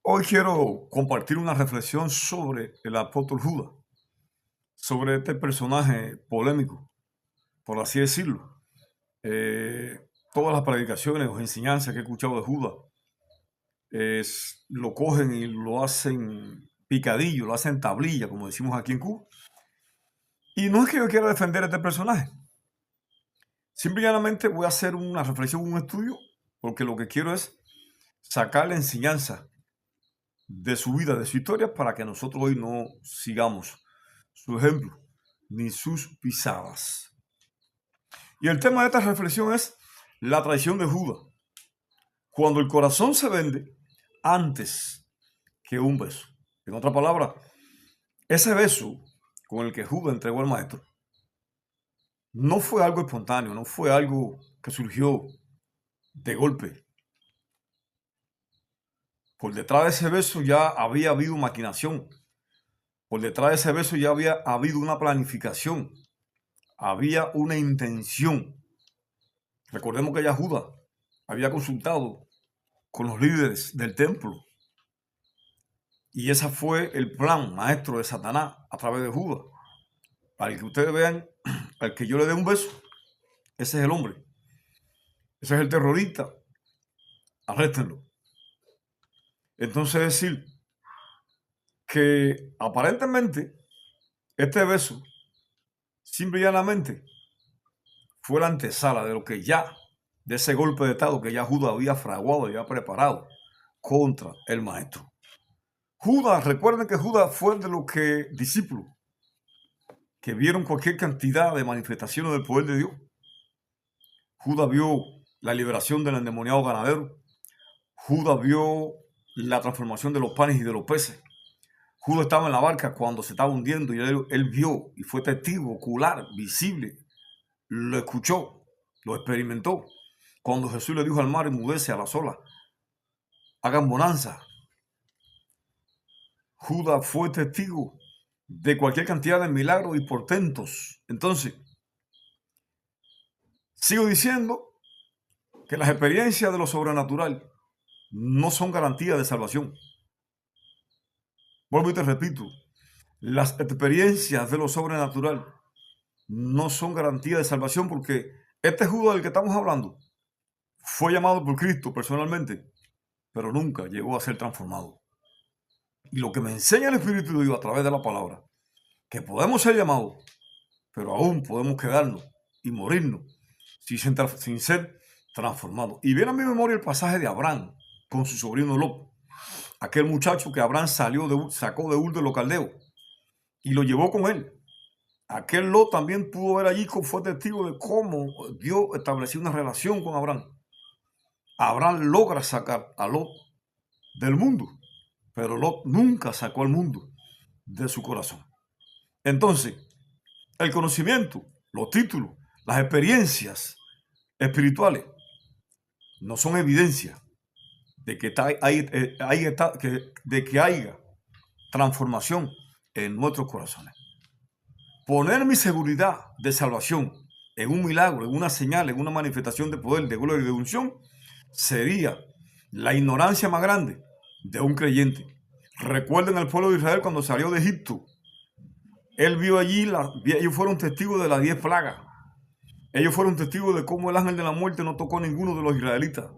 Hoy quiero compartir una reflexión sobre el apóstol Judas, sobre este personaje polémico, por así decirlo. Eh, Todas las predicaciones o enseñanzas que he escuchado de Judas lo cogen y lo hacen picadillo, lo hacen tablilla, como decimos aquí en Cuba. Y no es que yo quiera defender a este personaje, simplemente voy a hacer una reflexión, un estudio, porque lo que quiero es sacar la enseñanza de su vida, de su historia, para que nosotros hoy no sigamos su ejemplo ni sus pisadas. Y el tema de esta reflexión es la traición de Judas. Cuando el corazón se vende antes que un beso. En otra palabra, ese beso con el que Judas entregó al maestro no fue algo espontáneo, no fue algo que surgió de golpe. Por detrás de ese beso ya había habido maquinación. Por detrás de ese beso ya había habido una planificación. Había una intención. Recordemos que ya Judas había consultado con los líderes del templo. Y ese fue el plan maestro de Satanás a través de Judas. Para que ustedes vean, al que yo le dé un beso, ese es el hombre. Ese es el terrorista. Arréstenlo. Entonces decir que aparentemente este beso, simple y llanamente, fue la antesala de lo que ya, de ese golpe de estado que ya Judas había fraguado y había preparado contra el maestro. Judas, recuerden que Judas fue de los que discípulos que vieron cualquier cantidad de manifestaciones del poder de Dios. Judas vio la liberación del endemoniado ganadero. Judas vio la transformación de los panes y de los peces. Judas estaba en la barca cuando se estaba hundiendo y él vio y fue testigo ocular, visible. Lo escuchó, lo experimentó. Cuando Jesús le dijo al mar, enmudece a las olas, hagan bonanza. Judas fue testigo de cualquier cantidad de milagros y portentos. Entonces, sigo diciendo que las experiencias de lo sobrenatural no son garantía de salvación. Vuelvo y te repito, las experiencias de lo sobrenatural no son garantía de salvación, porque este Judas del que estamos hablando fue llamado por Cristo personalmente, pero nunca llegó a ser transformado. Y lo que me enseña el Espíritu de Dios a través de la palabra, que podemos ser llamados, pero aún podemos quedarnos y morirnos sin ser transformados. Y viene a mi memoria el pasaje de Abraham con su sobrino Lot, aquel muchacho que Abraham sacó de Ur de los Caldeos y lo llevó con él. Aquel Lot también pudo ver allí, fue testigo de cómo Dios estableció una relación con Abraham. Abraham logra sacar a Lot del mundo, pero Lot nunca sacó al mundo de su corazón. Entonces, el conocimiento, los títulos, las experiencias espirituales no son evidencia de que haya transformación en nuestros corazones. Poner mi seguridad de salvación en un milagro, en una señal, en una manifestación de poder, de gloria y de unción, sería la ignorancia más grande de un creyente. Recuerden al pueblo de Israel cuando salió de Egipto. Él vio allí, ellos fueron testigos de las 10 plagas. Ellos fueron testigos de cómo el ángel de la muerte no tocó a ninguno de los israelitas.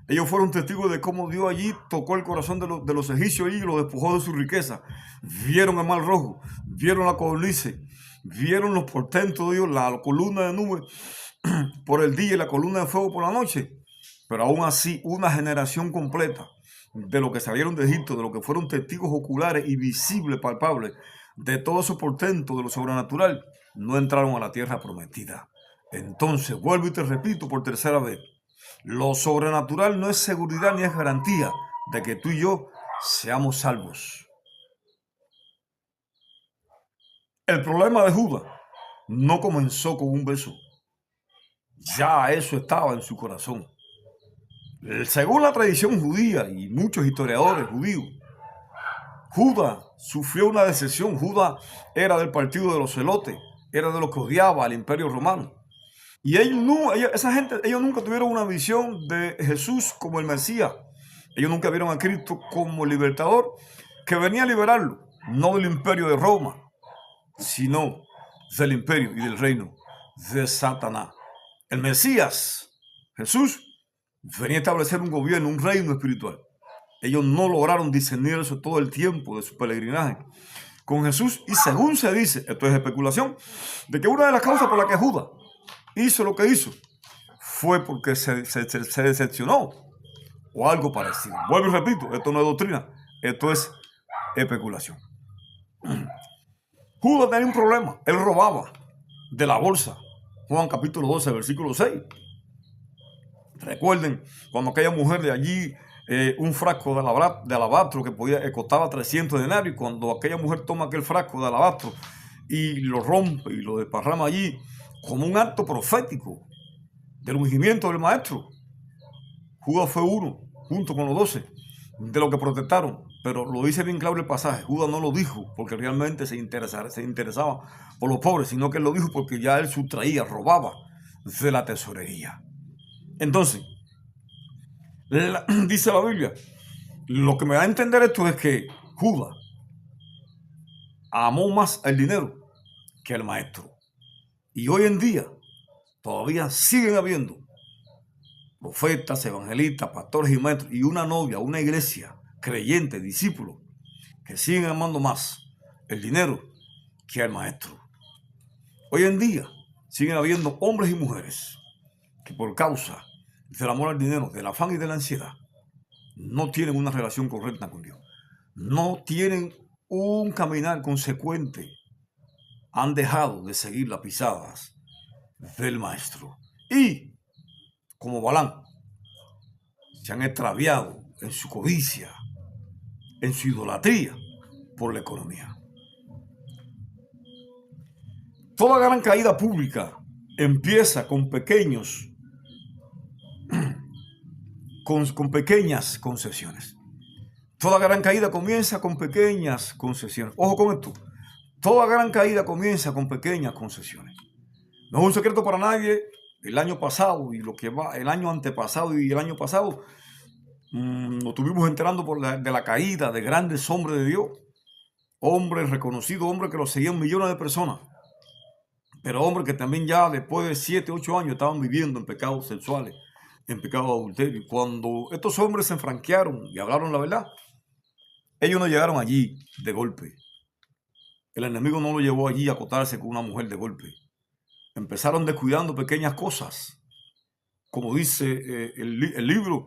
Ellos fueron testigos de cómo Dios allí tocó el corazón de los egipcios y los despojó de su riqueza. Vieron el mar rojo, vieron la codorniz, vieron los portentos de Dios, la columna de nube por el día y la columna de fuego por la noche. Pero aún así, una generación completa de los que salieron de Egipto, de los que fueron testigos oculares y visibles, palpables, de todo ese portento de lo sobrenatural, no entraron a la tierra prometida. Entonces, vuelvo y te repito por tercera vez, lo sobrenatural no es seguridad ni es garantía de que tú y yo seamos salvos. El problema de Judas no comenzó con un beso. Ya eso estaba en su corazón. Según la tradición judía y muchos historiadores judíos, Judas sufrió una decepción. Judas era del partido de los celotes, era de los que odiaba al imperio romano. Y ellos nunca tuvieron una visión de Jesús como el Mesías, Ellos nunca vieron a Cristo como libertador que venía a liberarlo, no del imperio de Roma, sino del imperio y del reino de Satanás. El Mesías, Jesús, venía a establecer un gobierno, un reino espiritual. Ellos no lograron discernir eso todo el tiempo de su peregrinaje con Jesús, y según se dice, esto es especulación, de que una de las causas por las que Judas hizo lo que hizo fue porque se decepcionó o algo parecido. Vuelvo y repito, esto no es doctrina, esto es especulación. Judas tenía un problema, él robaba de la bolsa. Juan capítulo 12, versículo 6. Recuerden cuando aquella mujer de allí, un frasco de alabastro que costaba 300 denarios, y cuando aquella mujer toma aquel frasco de alabastro y lo rompe y lo desparrama allí como un acto profético del ungimiento del maestro, Judas fue uno, junto con los 12, de los que protestaron. Pero lo dice bien claro el pasaje. Judas no lo dijo porque realmente se interesaba por los pobres, sino que él lo dijo porque ya él sustraía, robaba de la tesorería. Entonces, dice la Biblia, lo que me da a entender esto es que Judas amó más el dinero que al maestro. Y hoy en día todavía siguen habiendo profetas, evangelistas, pastores y maestros, y una novia, una iglesia, creyentes, discípulos, que siguen amando más el dinero que al maestro. Hoy en día siguen habiendo hombres y mujeres que por causa del amor al dinero, del afán y de la ansiedad, no tienen una relación correcta con Dios. No tienen un caminar consecuente. Han dejado de seguir las pisadas del maestro. Y como Balaam, se han extraviado en su codicia, en su idolatría por la economía. Toda gran caída pública empieza con pequeñas concesiones. Toda gran caída comienza con pequeñas concesiones. Ojo con esto. Toda gran caída comienza con pequeñas concesiones. No es un secreto para nadie. El año pasado y lo que va, el año antepasado y el año pasado, nos estuvimos enterando de la caída de grandes hombres de Dios. Hombres reconocidos, hombres que los seguían millones de personas. Pero hombres que también ya después de 7, 8 años estaban viviendo en pecados sexuales, en pecado de adulterio. Y cuando estos hombres se enfranquearon y hablaron la verdad, ellos no llegaron allí de golpe. El enemigo no lo llevó allí a acotarse con una mujer de golpe. Empezaron descuidando pequeñas cosas. Como dice el libro,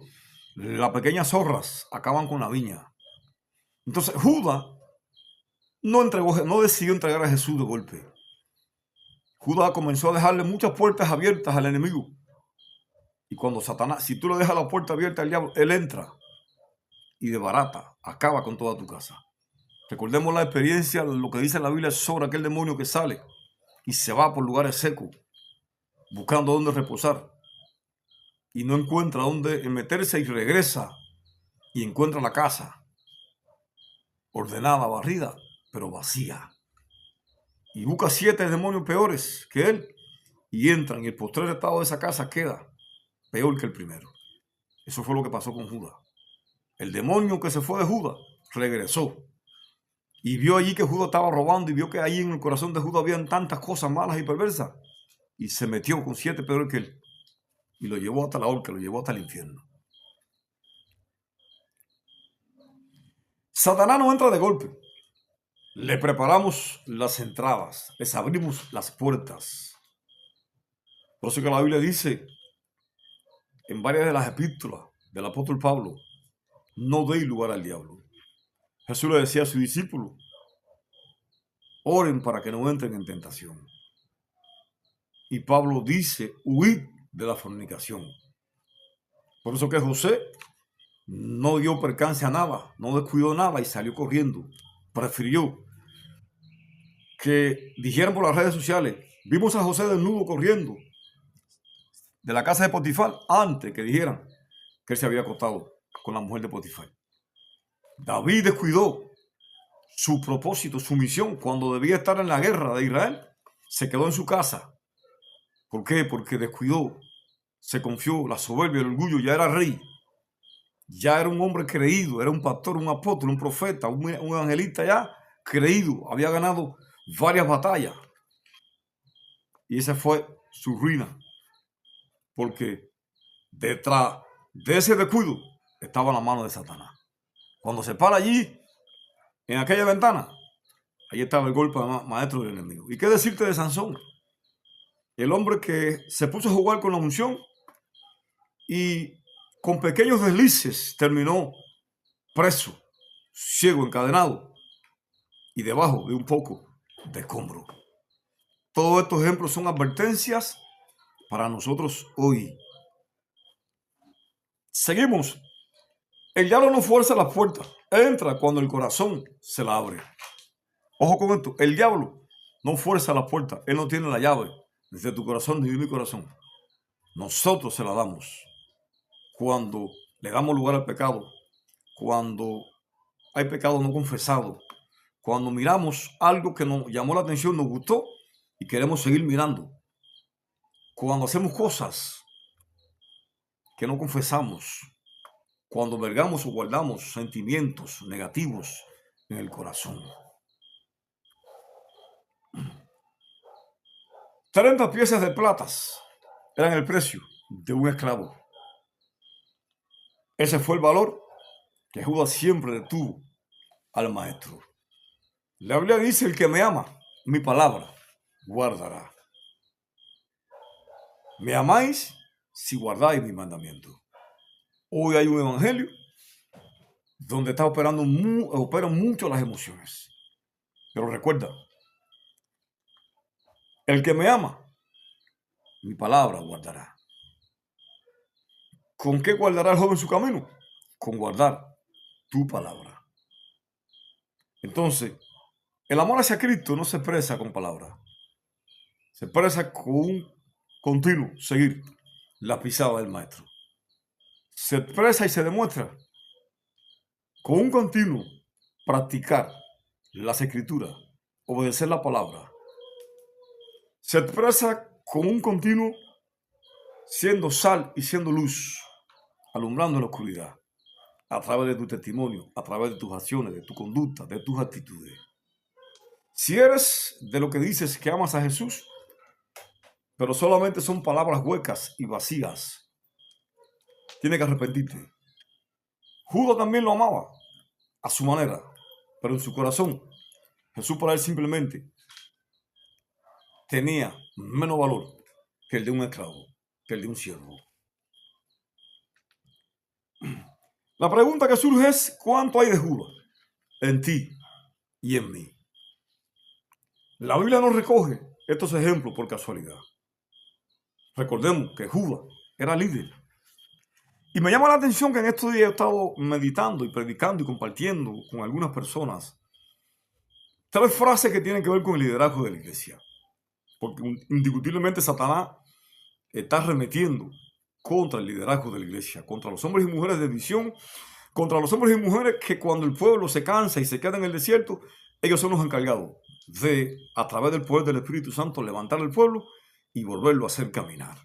las pequeñas zorras acaban con la viña. Entonces Judas no decidió entregar a Jesús de golpe. Judas comenzó a dejarle muchas puertas abiertas al enemigo. Y cuando Satanás, si tú le dejas la puerta abierta al diablo, él entra y de barata acaba con toda tu casa. Recordemos la experiencia, lo que dice la Biblia sobre aquel demonio que sale y se va por lugares secos, buscando dónde reposar. Y no encuentra dónde meterse y regresa y encuentra la casa ordenada, barrida, pero vacía. Y busca 7 demonios peores que él y entran y el postrer estado de esa casa queda peor que el primero. Eso fue lo que pasó con Judas. El demonio que se fue de Judas regresó y vio allí que Judas estaba robando y vio que ahí en el corazón de Judas habían tantas cosas malas y perversas y se metió con 7 peores que él y lo llevó hasta la horca, lo llevó hasta el infierno. Satanás no entra de golpe. Le preparamos las entradas, les abrimos las puertas. Por eso que la Biblia dice en varias de las epístolas del apóstol Pablo, no deis lugar al diablo. Jesús le decía a sus discípulos, oren para que no entren en tentación. Y Pablo dice, huid de la fornicación. Por eso que José no dio percance a nada, no descuidó nada y salió corriendo. Prefirió que dijeran por las redes sociales, vimos a José desnudo corriendo de la casa de Potifar, antes que dijeran que él se había acostado con la mujer de Potifar. David descuidó su propósito, su misión, cuando debía estar en la guerra de Israel, se quedó en su casa. ¿Por qué? Porque descuidó, se confió, la soberbia, el orgullo, ya era rey. Ya era un hombre creído, era un pastor, un apóstol, un profeta, un evangelista ya creído. Había ganado varias batallas. Y esa fue su ruina. Porque detrás de ese descuido estaba la mano de Satanás. Cuando se para allí, en aquella ventana, ahí estaba el golpe maestro del enemigo. ¿Y qué decirte de Sansón? El hombre que se puso a jugar con la unción y con pequeños deslices terminó preso, ciego, encadenado y debajo de un poco de escombro. Todos estos ejemplos son advertencias para nosotros hoy. Seguimos. El diablo no fuerza las puertas, entra cuando el corazón se la abre. Ojo con esto, el diablo no fuerza las puertas, él no tiene la llave desde tu corazón ni de mi corazón. Nosotros se la damos cuando le damos lugar al pecado, cuando hay pecado no confesado, cuando miramos algo que nos llamó la atención, nos gustó y queremos seguir mirando, cuando hacemos cosas que no confesamos, cuando vergamos o guardamos sentimientos negativos en el corazón. 30 piezas de plata eran el precio de un esclavo. Ese fue el valor que Judas siempre detuvo al maestro. La Biblia dice: el que me ama, mi palabra guardará. Me amáis si guardáis mi mandamiento. Hoy hay un evangelio donde operan mucho las emociones. Pero recuerda, el que me ama, mi palabra guardará. ¿Con qué guardará el joven su camino? Con guardar tu palabra. Entonces, el amor hacia Cristo no se expresa con palabras. Se expresa con un continuo seguir la pisada del maestro. Se expresa y se demuestra con un continuo practicar las escrituras, obedecer la palabra. Se expresa con un continuo siendo sal y siendo luz, alumbrando en la oscuridad, a través de tu testimonio, a través de tus acciones, de tu conducta, de tus actitudes. Si eres de lo que dices que amas a Jesús, pero solamente son palabras huecas y vacías, tienes que arrepentirte. Judas también lo amaba a su manera, pero en su corazón, Jesús para él simplemente tenía menos valor que el de un esclavo, que el de un siervo. La pregunta que surge es: ¿cuánto hay de Judas en ti y en mí? La Biblia no recoge estos ejemplos por casualidad. Recordemos que Judas era líder. Y me llama la atención que en estos días he estado meditando y predicando y compartiendo con algunas personas 3 frases que tienen que ver con el liderazgo de la iglesia. Porque indiscutiblemente Satanás está arremetiendo contra el liderazgo de la iglesia, contra los hombres y mujeres de visión, contra los hombres y mujeres que cuando el pueblo se cansa y se queda en el desierto, ellos son los encargados de, a través del poder del Espíritu Santo, levantar el pueblo y volverlo a hacer caminar.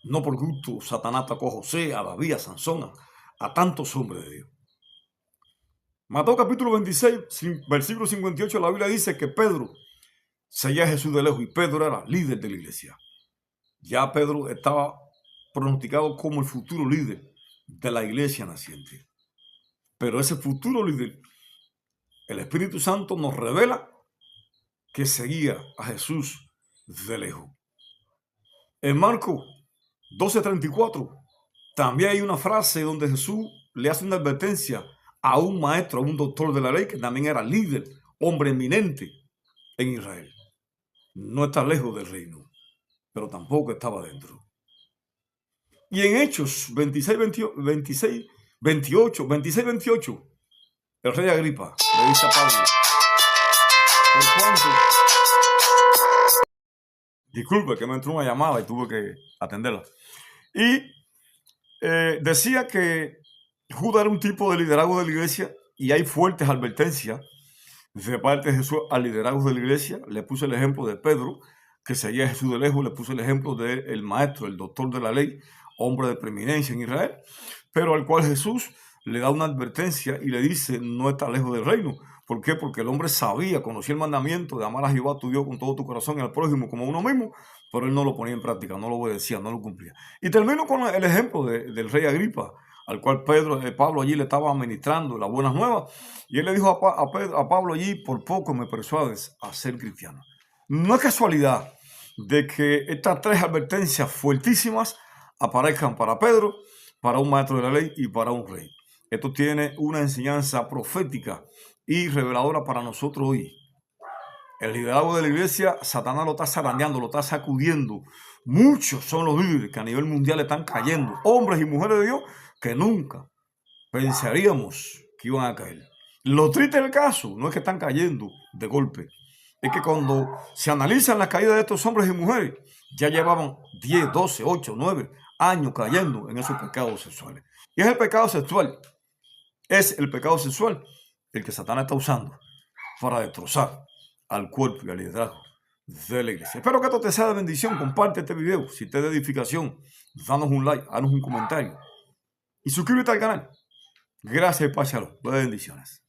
No por gusto Satanás atacó a José, a David, a Sansón, a tantos hombres de Dios. Mateo capítulo 26, versículo 58, la Biblia dice que Pedro seguía a Jesús de lejos y Pedro era líder de la iglesia. Ya Pedro estaba pronosticado como el futuro líder de la iglesia naciente. Pero ese futuro líder, el Espíritu Santo nos revela que seguía a Jesús de lejos. En Marcos 12:34 también hay una frase donde Jesús le hace una advertencia a un maestro, a un doctor de la ley, que también era líder, hombre eminente en Israel. No está lejos del reino, pero tampoco estaba dentro. Y en Hechos 26, 28, el rey Agripa le dice a Pablo: por cuanto... Disculpe que me entró una llamada y tuve que atenderla. Y decía que Judas era un tipo de liderazgo de la iglesia y hay fuertes advertencias de parte de Jesús al liderazgo de la iglesia. Le puse el ejemplo de Pedro, que seguía a Jesús de lejos. Le puse el ejemplo del maestro, el doctor de la ley, hombre de preeminencia en Israel. pero al cual Jesús le da una advertencia y le dice, no está lejos del reino. ¿Por qué? Porque el hombre sabía, conocía el mandamiento de amar a Jehová tu Dios con todo tu corazón y al prójimo como a uno mismo, pero él no lo ponía en práctica, no lo obedecía, no lo cumplía. Y termino con el ejemplo del rey Agripa, al cual Pablo allí le estaba administrando las buenas nuevas, y él le dijo a Pablo allí, por poco me persuades a ser cristiano. No es casualidad de que estas tres advertencias fuertísimas aparezcan para Pedro, para un maestro de la ley y para un rey. Esto tiene una enseñanza profética y reveladora para nosotros hoy. El liderazgo de la iglesia, Satanás lo está zarandeando, lo está sacudiendo. Muchos son los líderes que a nivel mundial están cayendo, hombres y mujeres de Dios que nunca pensaríamos que iban a caer. Lo triste del caso no es que están cayendo de golpe, es que cuando se analizan las caídas de estos hombres y mujeres, ya llevaban 10, 12, 8, 9 años cayendo en esos pecados sexuales. Y es el pecado sexual el que Satanás está usando para destrozar al cuerpo y al liderazgo de la iglesia. Espero que esto te sea de bendición. Comparte este video. Si te da edificación, danos un like, haznos un comentario y suscríbete al canal. Gracias y paz, shalom. Bendiciones.